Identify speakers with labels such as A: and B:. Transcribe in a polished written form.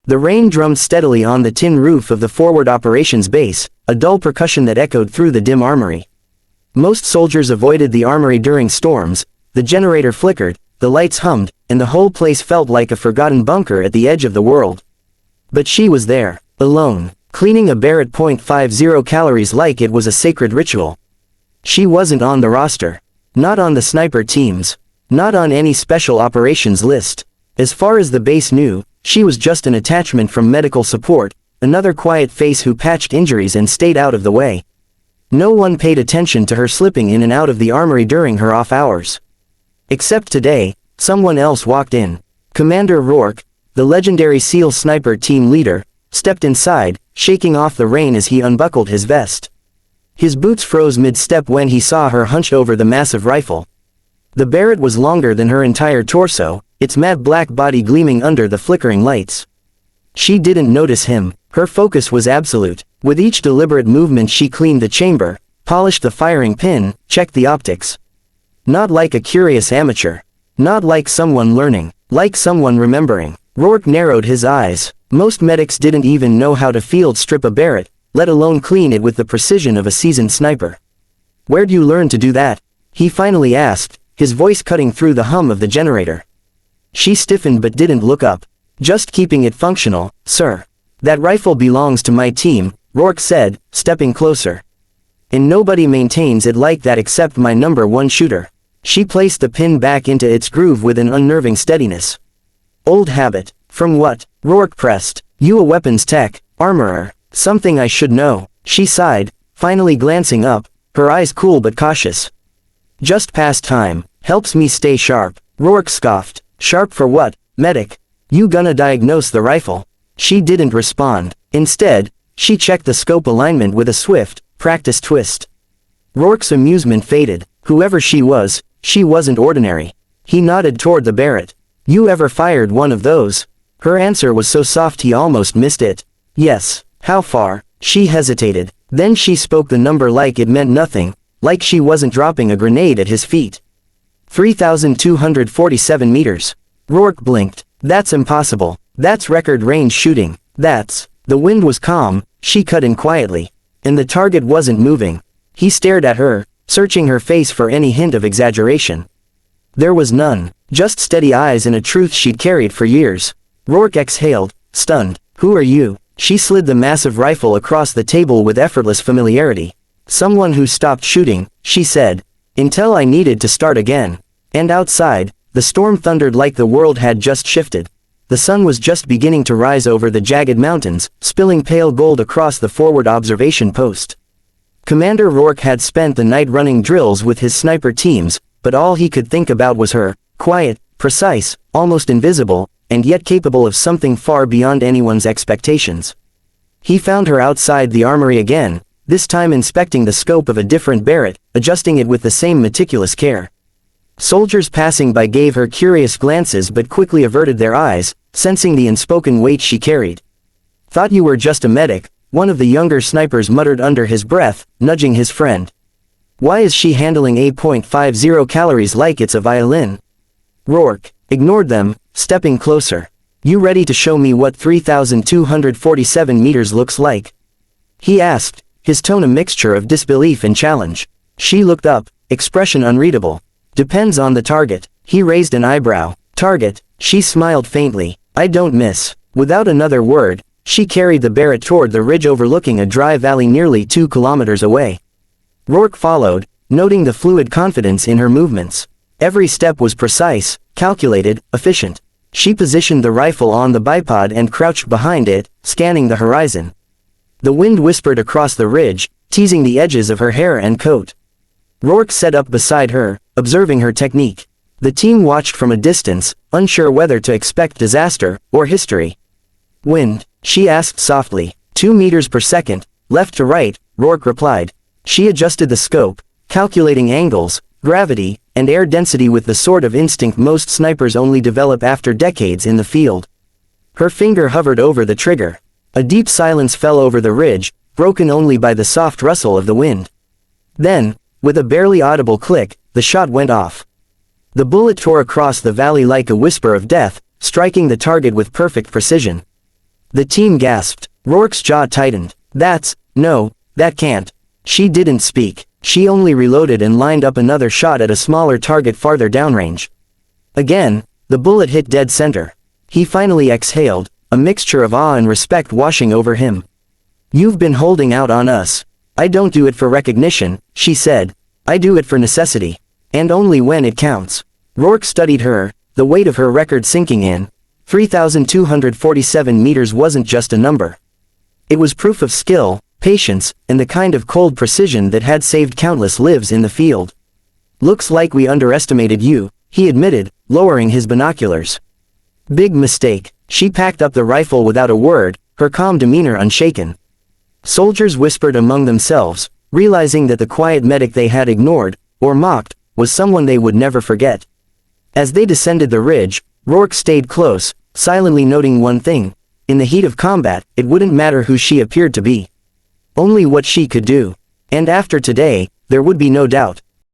A: The rain drummed steadily on the tin roof of the forward operations base, a dull percussion that echoed through the dim armory. Most soldiers avoided the armory during storms, the generator flickered, the lights hummed, and the whole place felt like a forgotten bunker at the edge of the world. But she was there, alone, cleaning a Barrett .50 calories like it was a sacred ritual. She wasn't on the roster. Not on the sniper teams. Not on any special operations list. As far as the base knew, she was just an attachment from medical support, another quiet face who patched injuries and stayed out of the way. No one paid attention to her slipping in and out of the armory during her off hours. Except today, someone else walked in. Commander Rourke, the legendary SEAL sniper team leader, stepped inside, shaking off the rain as he unbuckled his vest. His boots froze mid-step when he saw her hunched over the massive rifle. The Barrett was longer than her entire torso, its matte black body gleaming under the flickering lights. She didn't notice him. Her focus was absolute. With each deliberate movement she cleaned the chamber, polished the firing pin, checked the optics. Not like a curious amateur. Not like someone learning. Like someone remembering. Rourke narrowed his eyes. Most medics didn't even know how to field strip a Barrett, let alone clean it with the precision of a seasoned sniper. "Where'd you learn to do that?" he finally asked, his voice cutting through the hum of the generator. She stiffened but didn't look up. "Just keeping it functional, sir." "That rifle belongs to my team," Rourke said, stepping closer. "And nobody maintains it like that except my #1 shooter." She placed the pin back into its groove with an unnerving steadiness. "Old habit." "From what?" Rourke pressed. "You a weapons tech, armorer. Something I should know." She sighed, finally glancing up, her eyes cool but cautious. "Just past time. Helps me stay sharp." Rourke scoffed. "Sharp for what, medic? You gonna diagnose the rifle?" She didn't respond. Instead, she checked the scope alignment with a swift, practiced twist. Rourke's amusement faded. Whoever she was, she wasn't ordinary. He nodded toward the Barrett. "You ever fired one of those?" Her answer was so soft he almost missed it. "Yes." "How far?" She hesitated. Then she spoke the number like it meant nothing, like she wasn't dropping a grenade at his feet. 3,247 meters. Rourke blinked. "That's impossible. That's record range shooting. That's..." The wind was calm, she cut in quietly. And the target wasn't moving. He stared at her, searching her face for any hint of exaggeration. There was none, just steady eyes and a truth she'd carried for years. Rourke exhaled, stunned. "Who are you?" She slid the massive rifle across the table with effortless familiarity. "Someone who stopped shooting," she said, "until I needed to start again." And outside, the storm thundered like the world had just shifted. The sun was just beginning to rise over the jagged mountains, spilling pale gold across the forward observation post. Commander Rourke had spent the night running drills with his sniper teams, but all he could think about was her, quiet, precise, almost invisible, and yet capable of something far beyond anyone's expectations. He found her outside the armory again, this time inspecting the scope of a different Barrett, adjusting it with the same meticulous care. Soldiers passing by gave her curious glances but quickly averted their eyes, sensing the unspoken weight she carried. "Thought you were just a medic," one of the younger snipers muttered under his breath, nudging his friend. "Why is she handling a.50 calories like it's a violin?" Rourke ignored them, stepping closer. "You ready to show me what 3,247 meters looks like?" he asked, his tone a mixture of disbelief and challenge. She looked up, expression unreadable. "Depends on the target." He raised an eyebrow. "Target?" She smiled faintly. "I don't miss." Without another word, she carried the Barrett toward the ridge overlooking a dry valley nearly 2 kilometers away. Rourke followed, noting the fluid confidence in her movements. Every step was precise, calculated, efficient. She positioned the rifle on the bipod and crouched behind it, scanning the horizon. The wind whispered across the ridge, teasing the edges of her hair and coat. Rourke sat up beside her, observing her technique. The team watched from a distance, unsure whether to expect disaster or history. "Wind?" she asked softly. 2 meters per second, left to right, Rourke replied. She adjusted the scope, calculating angles, gravity, and air density with the sort of instinct most snipers only develop after decades in the field. Her finger hovered over the trigger. A deep silence fell over the ridge, broken only by the soft rustle of the wind. Then, with a barely audible click, the shot went off. The bullet tore across the valley like a whisper of death, striking the target with perfect precision. The team gasped. Rourke's jaw tightened. No, that can't. She didn't speak. She only reloaded and lined up another shot at a smaller target farther downrange. Again, the bullet hit dead center. He finally exhaled, a mixture of awe and respect washing over him. You've been holding out on us. I don't do it for recognition, she said. I do it for necessity. And only when it counts. Rourke studied her, the weight of her record sinking in. 3,247 meters wasn't just a number. It was proof of skill, patience, and the kind of cold precision that had saved countless lives in the field. Looks like we underestimated you, he admitted, lowering his binoculars. Big mistake. She packed up the rifle without a word, her calm demeanor unshaken. Soldiers whispered among themselves, realizing that the quiet medic they had ignored, or mocked, was someone they would never forget. As they descended the ridge, Rourke stayed close, silently noting one thing. In the heat of combat, it wouldn't matter who she appeared to be. Only what she could do. And after today, there would be no doubt.